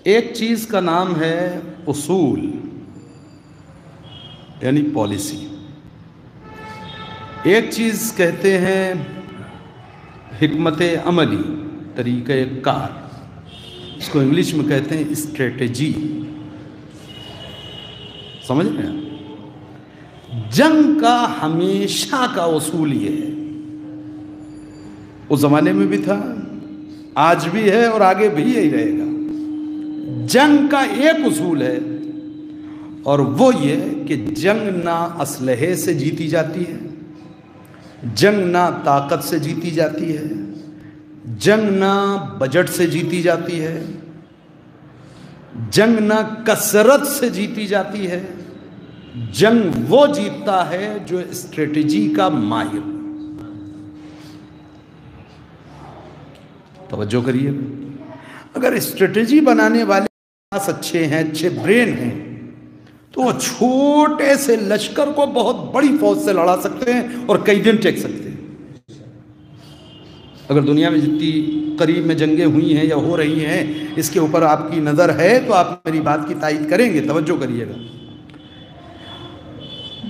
ایک چیز کا نام ہے اصول یعنی پالیسی، ایک چیز کہتے ہیں حکمت عملی، طریقہ کار، اس کو انگلش میں کہتے ہیں اسٹریٹجی۔ سمجھ رہے ہیں؟ جنگ کا ہمیشہ کا اصول یہ ہے، اس زمانے میں بھی تھا، آج بھی ہے اور آگے بھی یہی رہے گا۔ جنگ کا ایک اصول ہے اور وہ یہ کہ جنگ نہ اسلحے سے جیتی جاتی ہے، جنگ نہ طاقت سے جیتی جاتی ہے، جنگ نہ بجٹ سے جیتی جاتی ہے، جنگ نہ کثرت سے جیتی جاتی ہے، جنگ وہ جیتتا ہے جو اسٹریٹجی کا ماہر۔ توجہ کریے، اگر اسٹریٹجی بنانے والے پاس اچھے ہیں، اچھے برین ہیں، تو وہ چھوٹے سے لشکر کو بہت بڑی فوج سے لڑا سکتے ہیں اور کئی دن ٹیک سکتے ہیں۔ اگر دنیا میں جتنی قریب میں جنگیں ہوئی ہیں یا ہو رہی ہیں، اس کے اوپر آپ کی نظر ہے تو آپ میری بات کی تائید کریں گے۔ توجہ کریے گا،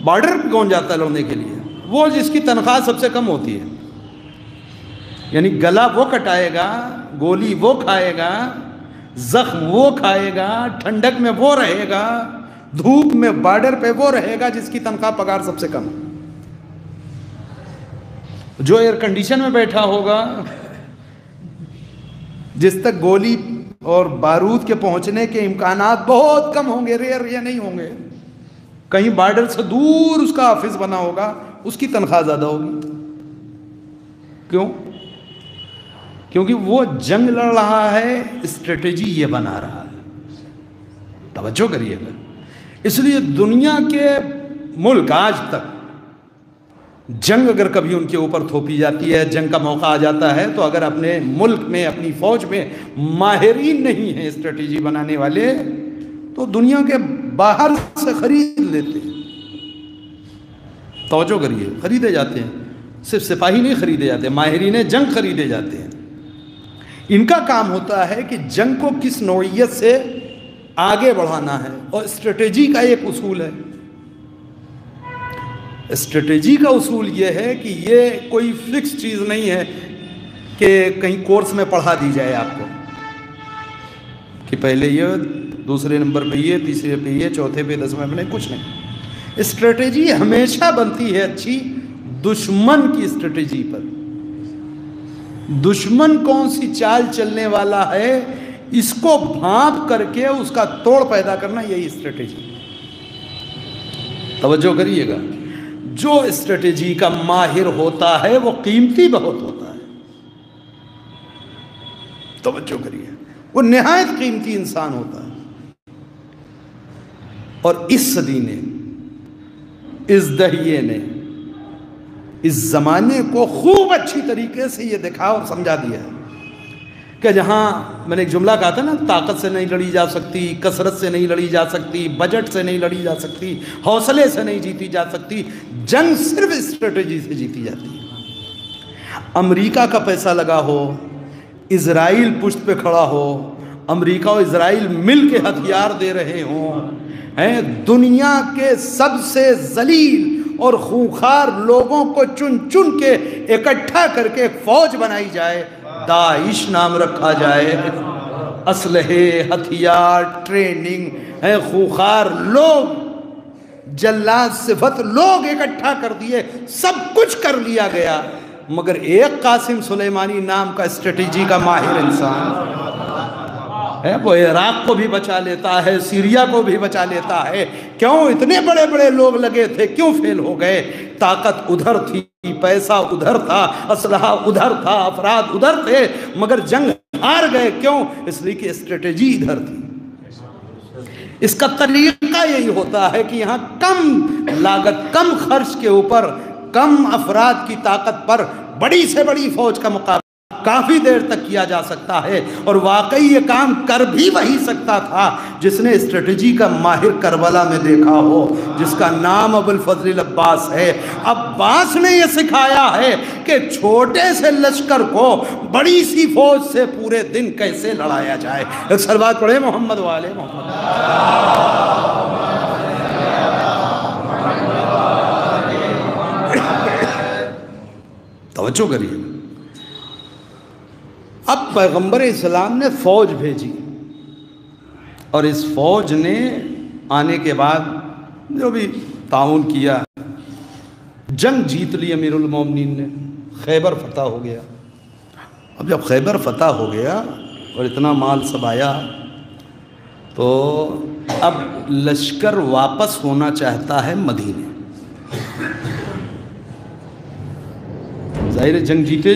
بارڈر پہ کون جاتا ہے لڑنے کے لیے؟ وہ جس کی تنخواہ سب سے کم ہوتی ہے، یعنی گلا وہ کٹائے گا، گولی وہ کھائے گا، زخم وہ کھائے گا، ٹھنڈک میں وہ رہے گا، دھوپ میں بارڈر پہ وہ رہے گا جس کی تنخواہ پگار سب سے کم ہے۔ جو ایئر کنڈیشن میں بیٹھا ہوگا، جس تک گولی اور بارود کے پہنچنے کے امکانات بہت کم ہوں گے، ریئر یا نہیں ہوں گے، کہیں بارڈر سے دور اس کا آفس بنا ہوگا، اس کی تنخواہ زیادہ ہوگی۔ کیوں؟ کیونکہ وہ جنگ لڑ رہا ہے، اسٹریٹجی یہ بنا رہا ہے۔ توجہ کریے گا، اس لیے دنیا کے ملک آج تک جنگ اگر کبھی ان کے اوپر تھوپی جاتی ہے، جنگ کا موقع آ جاتا ہے، تو اگر اپنے ملک میں، اپنی فوج میں ماہرین نہیں ہیں اسٹریٹجی بنانے والے، تو دنیا کے باہر سے خرید لیتے ہیں۔ توجہ کریے، خریدے جاتے ہیں، صرف سپاہی نہیں خریدے جاتے، ماہرین جنگ خریدے جاتے ہیں۔ ان کا کام ہوتا ہے کہ جنگ کو کس نوعیت سے آگے بڑھانا ہے، اور اسٹریٹجی کا ایک اصول ہے۔ اسٹریٹجی کا اصول یہ ہے کہ یہ کوئی فکس چیز نہیں ہے کہ کہیں کورس میں پڑھا دی جائے آپ کو کہ پہلے یہ، دوسرے نمبر پہ یہ، تیسرے پہ یہ، چوتھے پہ، دسویں پہ نہیں، کچھ نہیں۔ اسٹریٹجی ہمیشہ بنتی ہے اچھی دشمن کی اسٹریٹجی پر۔ دشمن کون سی چال چلنے والا ہے، اس کو بھانپ کر کے اس کا توڑ پیدا کرنا، یہی اسٹریٹجی۔ توجہ کریے گا، جو اسٹریٹجی کا ماہر ہوتا ہے وہ قیمتی بہت ہوتا ہے۔ توجہ کریے، وہ نہایت قیمتی انسان ہوتا ہے۔ اور اس صدی نے، اس دہیے نے، اس زمانے کو خوب اچھی طریقے سے یہ دکھا اور سمجھا دیا ہے کہ جہاں میں نے ایک جملہ کہا تھا نا، طاقت سے نہیں لڑی جا سکتی، کثرت سے نہیں لڑی جا سکتی، بجٹ سے نہیں لڑی جا سکتی، حوصلے سے نہیں جیتی جا سکتی، جنگ صرف اسٹریٹجی سے جیتی جاتی ہے۔ امریکہ کا پیسہ لگا ہو، اسرائیل پشت پہ کھڑا ہو، امریکہ اور اسرائیل مل کے ہتھیار دے رہے ہوں، دنیا کے سب سے ذلیل اور خونخوار لوگوں کو چن چن کے اکٹھا کر کے ایک فوج بنائی جائے، داعش نام رکھا جائے، اسلحے، ہتھیار، ٹریننگ، خونخوار لوگ، جلاد صفت لوگ اکٹھا کر دیے، سب کچھ کر لیا گیا، مگر ایک قاسم سلیمانی نام کا اسٹریٹجی کا ماہر انسان ہے، وہ عراق کو بھی بچا لیتا ہے، سیریا کو بھی بچا لیتا ہے۔ کیوں؟ اتنے بڑے بڑے لوگ لگے تھے، کیوں فیل ہو گئے؟ طاقت ادھر تھی، پیسہ ادھر تھا، اسلحہ ادھر تھا، افراد ادھر تھے، مگر جنگ ہار گئے۔ کیوں؟ اس لیے کہ اسٹریٹجی ادھر تھی۔ اس کا طریقہ یہی ہوتا ہے کہ یہاں کم لاگت، کم خرچ کے اوپر، کم افراد کی طاقت پر بڑی سے بڑی فوج کا مقابلہ کافی دیر تک کیا جا سکتا ہے، اور واقعی یہ کام کر بھی وہی سکتا تھا جس نے اسٹریٹجی کا ماہر کربلا میں دیکھا ہو، جس کا نام ابو الفضل عباس ہے۔ عباس نے یہ سکھایا ہے کہ چھوٹے سے لشکر کو بڑی سی فوج سے پورے دن کیسے لڑایا جائے۔ ایک صلوات پڑھے محمد والے محمد۔ توجہ کریے، اب پیغمبر اسلام نے فوج بھیجی، اور اس فوج نے آنے کے بعد جو بھی تعاون کیا، جنگ جیت لی امیر المومنین نے، خیبر فتح ہو گیا۔ اب جب خیبر فتح ہو گیا اور اتنا مال سب آیا، تو اب لشکر واپس ہونا چاہتا ہے مدینے۔ ظاہر جنگ جیت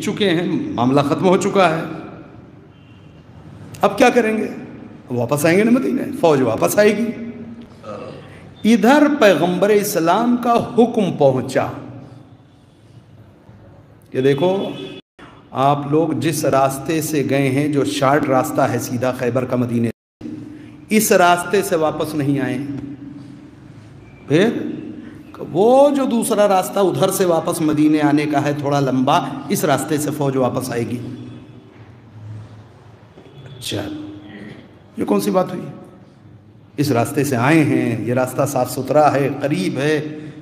چکے ہیں، معاملہ ختم ہو چکا ہے، اب کیا کریں گے؟ واپس آئیں گے نا مدینے، فوج واپس آئے گی۔ ادھر پیغمبر اسلام کا حکم پہنچا کہ دیکھو آپ لوگ جس راستے سے گئے ہیں، جو شارٹ راستہ ہے سیدھا خیبر کا مدینے، اس راستے سے واپس نہیں آئیں، پھر وہ جو دوسرا راستہ ادھر سے واپس مدینے آنے کا ہے تھوڑا لمبا، اس راستے سے فوج واپس آئے گی۔ اچھا، یہ کون سی بات ہوئی؟ اس راستے سے آئے ہیں، یہ راستہ صاف ستھرا ہے، قریب ہے،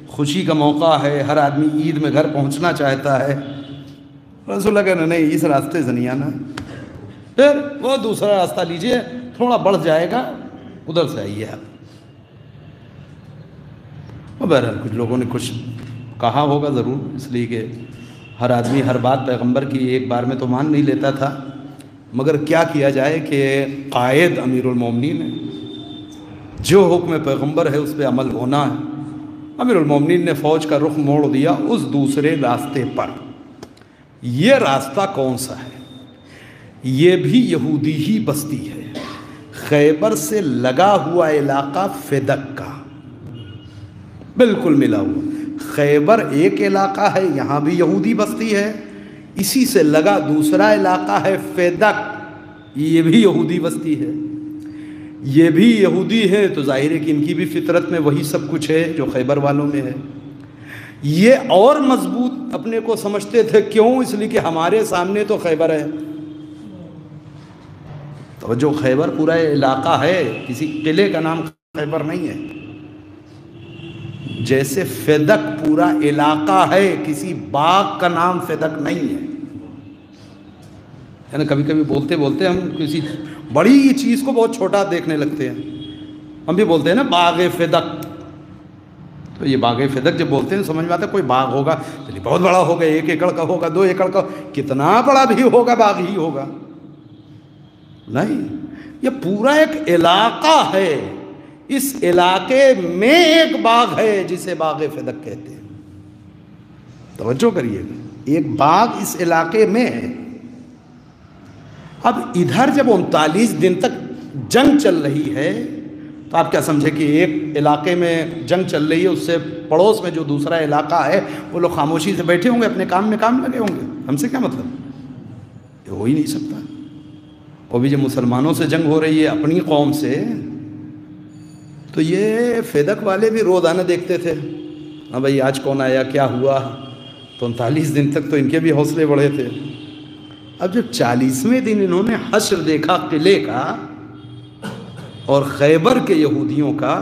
خوشی کا موقع ہے، ہر آدمی عید میں گھر پہنچنا چاہتا ہے۔ رسول اللہ کہنا نہیں، اس راستے سے نہیں آنا، پھر وہ دوسرا راستہ لیجئے، تھوڑا بڑھ جائے گا، ادھر سے آئیے آپ۔ بہرحال کچھ لوگوں نے کچھ کہا ہوگا ضرور، اس لیے کہ ہر آدمی ہر بات پیغمبر کی ایک بار میں تو مان نہیں لیتا تھا، مگر کیا کیا جائے کہ قائد امیر المومنین ہے، جو حکم پیغمبر ہے اس پہ عمل ہونا ہے۔ امیر المومنین نے فوج کا رخ موڑ دیا اس دوسرے راستے پر۔ یہ راستہ کون سا ہے؟ یہ بھی یہودی ہی بستی ہے، خیبر سے لگا ہوا علاقہ فدک کا، بالکل ملا ہوا۔ خیبر ایک علاقہ ہے، یہاں بھی یہودی بستی ہے، اسی سے لگا دوسرا علاقہ ہے فدک، یہ بھی یہودی بستی ہے، یہ بھی یہودی ہے، تو ظاہر ہے کہ ان کی بھی فطرت میں وہی سب کچھ ہے جو خیبر والوں میں ہے۔ یہ اور مضبوط اپنے کو سمجھتے تھے، کیوں؟ اس لیے کہ ہمارے سامنے تو خیبر ہے۔ توجہ، خیبر پورا علاقہ ہے، کسی قلعے کا نام خیبر نہیں ہے، جیسے فدک پورا علاقہ ہے، کسی باغ کا نام فدک نہیں ہے۔ یعنی کبھی کبھی بولتے بولتے ہم کسی بڑی چیز کو بہت چھوٹا دیکھنے لگتے ہیں، ہم بھی بولتے ہیں نا باغ فدک، تو یہ باغ فدک جب بولتے ہیں سمجھ میں آتا ہے کوئی باغ ہوگا، چلیے بہت بڑا ہوگا، 1 ایکڑ کا ہوگا، 2 ایکڑ کا، کتنا بڑا بھی ہوگا باغ ہی ہوگا، نہیں، یہ پورا ایک علاقہ ہے، اس علاقے میں ایک باغ ہے جسے باغ فدک کہتے ہیں۔ توجہ کریے گا، ایک باغ اس علاقے میں ہے۔ اب ادھر جب 39 دن تک جنگ چل رہی ہے، تو آپ کیا سمجھے کہ ایک علاقے میں جنگ چل رہی ہے، اس سے پڑوس میں جو دوسرا علاقہ ہے وہ لوگ خاموشی سے بیٹھے ہوں گے، اپنے کام میں کام لگے ہوں گے؟ ہم سے کیا مطلب؟ یہ ہو ہی نہیں سکتا۔ وہ بھی جب مسلمانوں سے جنگ ہو رہی ہے، اپنی قوم سے، تو یہ فدک والے بھی روزانہ دیکھتے تھے، ہاں بھائی آج کون آیا، کیا ہوا، تو 39 دن تک تو ان کے بھی حوصلے بڑھے تھے۔ اب جب 40ویں دن انہوں نے حشر دیکھا قلعے کا اور خیبر کے یہودیوں کا،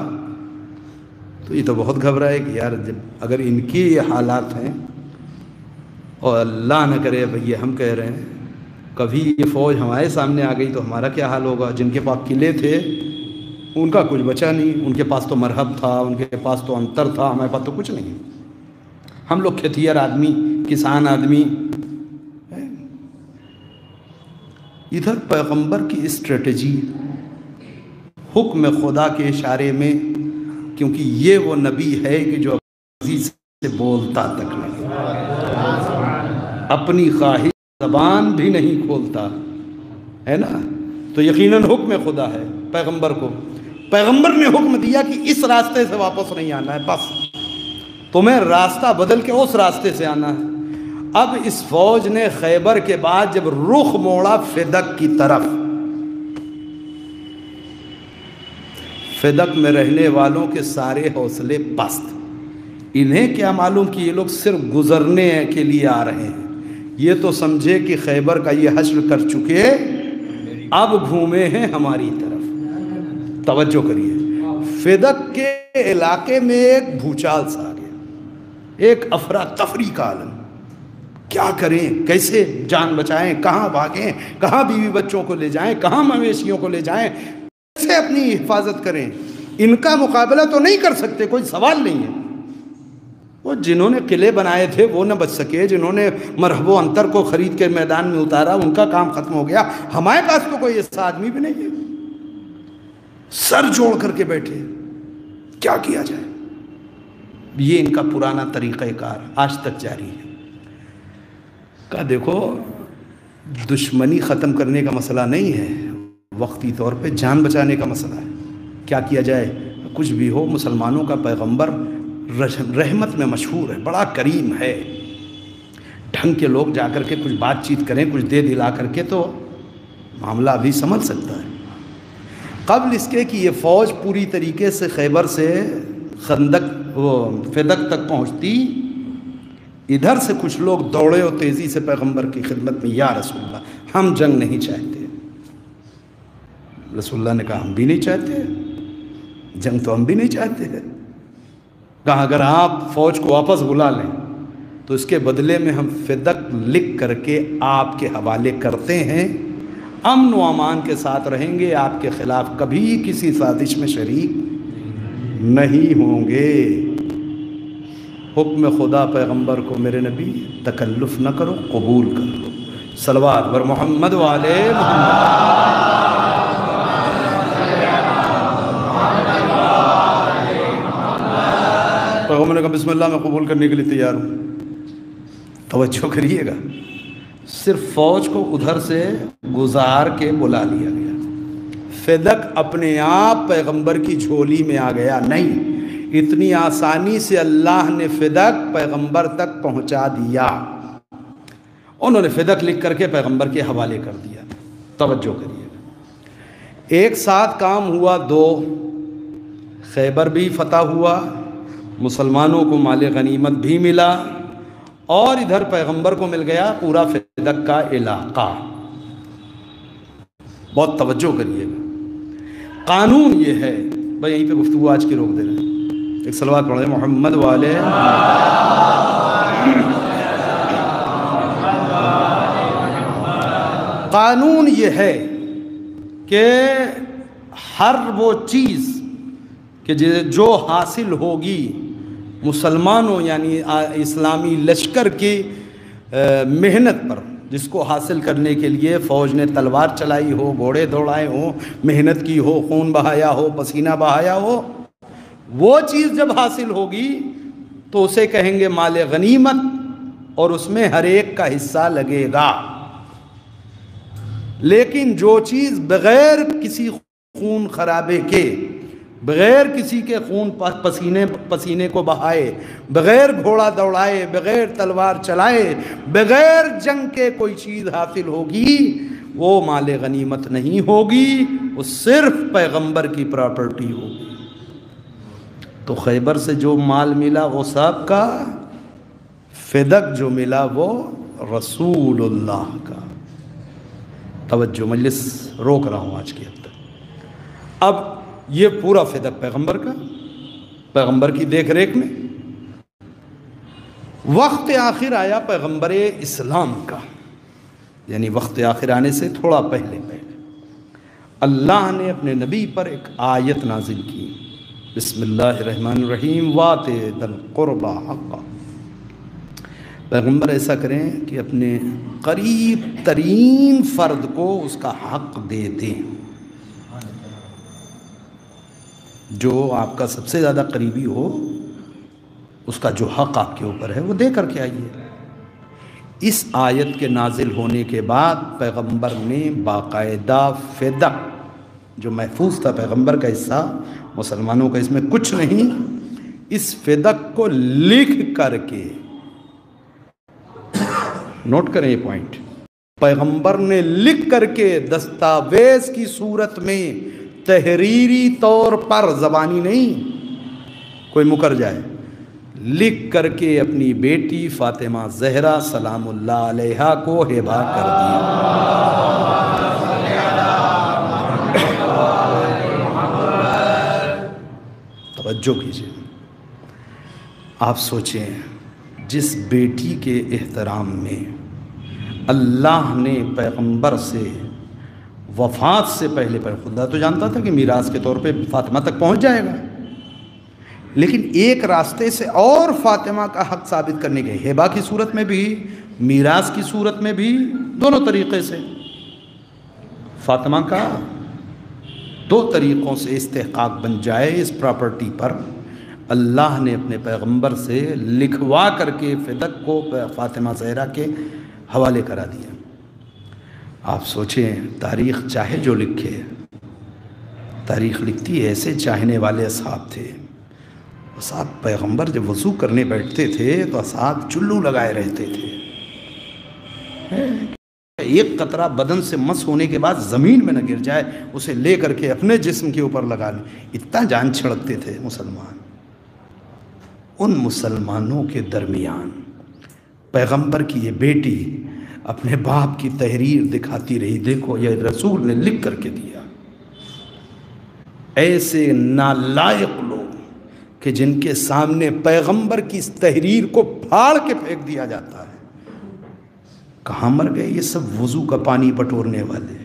تو یہ تو بہت گھبرائے کہ یار جب اگر ان کی یہ حالات ہیں، اور اللہ نہ کرے بھئی یہ ہم کہہ رہے ہیں، کبھی یہ فوج ہمارے سامنے آ گئی تو ہمارا کیا حال ہوگا؟ جن کے پاس قلعے تھے ان کا کچھ بچا نہیں، ان کے پاس تو مرہب تھا، ان کے پاس تو انتر تھا، ہمارے پاس تو کچھ نہیں، ہم لوگ کھیتیار آدمی، کسان آدمی۔ ادھر پیغمبر کی اسٹریٹجی، حکم خدا کے اشارے میں، کیونکہ یہ وہ نبی ہے کہ جو عزیز سے بولتا تک نہیں، اپنی خواہش زبان بھی نہیں کھولتا ہے نا، تو یقیناً حکم خدا ہے پیغمبر کو۔ پیغمبر نے حکم دیا کہ اس راستے سے واپس نہیں آنا ہے، بس تمہیں راستہ بدل کے اس راستے سے آنا ہے۔ اب اس فوج نے خیبر کے بعد جب رخ موڑا فدق کی طرف، فدق میں رہنے والوں کے سارے حوصلے پست، انہیں کیا معلوم کہ یہ لوگ صرف گزرنے کے لیے آ رہے ہیں، یہ تو سمجھے کہ خیبر کا یہ حشر کر چکے، اب گھومے ہیں ہماری طرف۔ توجہ کریے، فدق کے علاقے میں ایک بھوچال سا آ گیا، ایک افراتفری کا عالم، کیا کریں، کیسے جان بچائیں، کہاں بھاگیں، کہاں بیوی بچوں کو لے جائیں، کہاں مویشیوں کو لے جائیں، کیسے اپنی حفاظت کریں، ان کا مقابلہ تو نہیں کر سکتے، کوئی سوال نہیں ہے۔ وہ جنہوں نے قلعے بنائے تھے وہ نہ بچ سکے، جنہوں نے مرحب و انتر کو خرید کے میدان میں اتارا ان کا کام ختم ہو گیا، ہمارے پاس تو کوئی ایسا آدمی بھی نہیں ہے۔ سر جوڑ کر کے بیٹھے، کیا کیا جائے؟ یہ ان کا پرانا طریقہ کار آج تک جاری ہے۔ کہا دیکھو، دشمنی ختم کرنے کا مسئلہ نہیں ہے، وقتی طور پہ جان بچانے کا مسئلہ ہے۔ کیا کیا جائے؟ کچھ بھی ہو، مسلمانوں کا پیغمبر رحمت میں مشہور ہے، بڑا کریم ہے، ڈھنگ کے لوگ جا کر کے کچھ بات چیت کریں، کچھ دے دلا کر کے تو معاملہ ابھی سنبھل سکتا ہے۔ قبل اس کے کہ یہ فوج پوری طریقے سے خیبر سے فدق تک پہنچتی، ادھر سے کچھ لوگ دوڑے اور تیزی سے پیغمبر کی خدمت میں، یا رسول اللہ ہم جنگ نہیں چاہتے۔ رسول اللہ نے کہا ہم بھی نہیں چاہتے، جنگ تو ہم بھی نہیں چاہتے۔ کہا اگر آپ فوج کو واپس بلا لیں تو اس کے بدلے میں ہم فدق لکھ کر کے آپ کے حوالے کرتے ہیں، امن و امان کے ساتھ رہیں گے، آپ کے خلاف کبھی کسی سازش میں شریک نہیں ہوں گے۔ حکم خدا پیغمبر کو میرے نبی تکلف نہ کرو، قبول کر لو۔ صلوات بر محمد والے محمد۔ پیغمبر نے کہا بسم اللہ، میں قبول کرنے کے لیے تیار ہوں۔ توجہ کریے گا، صرف فوج کو ادھر سے گزار کے بلا لیا گیا، فدق اپنے آپ پیغمبر کی جھولی میں آ گیا نہیں، اتنی آسانی سے اللہ نے فدق پیغمبر تک پہنچا دیا۔ انہوں نے فدق لکھ کر کے پیغمبر کے حوالے کر دیا۔ توجہ کریے گا، ایک ساتھ کام ہوا دو، خیبر بھی فتح ہوا، مسلمانوں کو مال غنیمت بھی ملا، اور ادھر پیغمبر کو مل گیا پورا فدق کا علاقہ۔ بہت توجہ کریے گا، قانون یہ ہے، بھائی یہیں پہ گفتگو آج کی روک دے رہے ہیں، ایک صلوات پڑھیں محمد والے۔ قانون یہ ہے کہ ہر وہ چیز کہ جو حاصل ہوگی مسلمانوں یعنی اسلامی لشکر کی محنت پر، جس کو حاصل کرنے کے لیے فوج نے تلوار چلائی ہو، گھوڑے دوڑائے ہوں، محنت کی ہو، خون بہایا ہو، پسینہ بہایا ہو، وہ چیز جب حاصل ہوگی تو اسے کہیں گے مال غنیمت، اور اس میں ہر ایک کا حصہ لگے گا۔ لیکن جو چیز بغیر کسی خون خرابے کے، بغیر کسی کے خون پسینے کو بہائے، بغیر گھوڑا دوڑائے، بغیر تلوار چلائے، بغیر جنگ کے کوئی چیز حاصل ہوگی، وہ مال غنیمت نہیں ہوگی، وہ صرف پیغمبر کی پراپرٹی ہوگی۔ تو خیبر سے جو مال ملا وہ سب کا، فدق جو ملا وہ رسول اللہ کا۔ توجہ، مجلس روک رہا ہوں آج کی حد تک۔ اب یہ پورا فدق پیغمبر کا، پیغمبر کی دیکھ ریکھ میں۔ وقت آخر آیا پیغمبر اسلام کا، یعنی وقت آخر آنے سے تھوڑا پہلے اللہ نے اپنے نبی پر ایک آیت نازل کی، بسم اللہ الرحمن الرحیم، وَآتِ ذِی الْقُرْبَى حَقَّهُ۔ پیغمبر ایسا کریں کہ اپنے قریب ترین فرد کو اس کا حق دے دیں، جو آپ کا سب سے زیادہ قریبی ہو، اس کا جو حق آپ کے اوپر ہے وہ دے کر کے آئیے۔ اس آیت کے نازل ہونے کے بعد پیغمبر نے باقاعدہ فدق، جو محفوظ تھا پیغمبر کا حصہ، مسلمانوں کا اس میں کچھ نہیں، اس فدق کو لکھ کر کے نوٹ کریں یہ پوائنٹ، پیغمبر نے لکھ کر کے دستاویز کی صورت میں تحریری طور پر، زبانی نہیں کوئی مکر جائے، لکھ کر کے اپنی بیٹی فاطمہ زہرا سلام اللہ علیہا کو ہبہ کر دیا۔ توجہ کیجئے، آپ سوچیں جس بیٹی کے احترام میں اللہ نے پیغمبر سے وفات سے پہلے خدا تو جانتا تھا کہ میراث کے طور پہ فاطمہ تک پہنچ جائے گا، لیکن ایک راستے سے اور فاطمہ کا حق ثابت کرنے کے، ہبہ کی صورت میں بھی میراث کی صورت میں بھی، دونوں طریقے سے فاطمہ کا دو طریقوں سے استحقاق بن جائے اس پراپرٹی پر، اللہ نے اپنے پیغمبر سے لکھوا کر کے فدق کو فاطمہ زہرا کے حوالے کرا دیا۔ آپ سوچیں، تاریخ چاہے جو لکھے، تاریخ لکھتی ہے ایسے چاہنے والے اصحاب تھے۔ اصحاب پیغمبر جب وضو کرنے بیٹھتے تھے تو اصحاب چلو لگائے رہتے تھے، ایک قطرہ بدن سے مس ہونے کے بعد زمین میں نہ گر جائے اسے لے کر کے اپنے جسم کے اوپر لگا لیں، اتنا جان چھڑکتے تھے مسلمان۔ ان مسلمانوں کے درمیان پیغمبر کی یہ بیٹی اپنے باپ کی تحریر دکھاتی رہی، دیکھو یہ رسول نے لکھ کر کے دیا۔ ایسے نالائق لوگ کہ جن کے سامنے پیغمبر کی اس تحریر کو پھاڑ کے پھینک دیا جاتا ہے، کہاں مر گئے یہ سب وضو کا پانی بٹورنے والے؟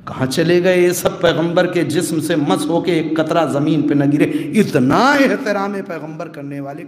کہاں چلے گئے یہ سب پیغمبر کے جسم سے مس ہو کے ایک قطرہ زمین پہ نہ گرے اتنا احترام پیغمبر کرنے والے؟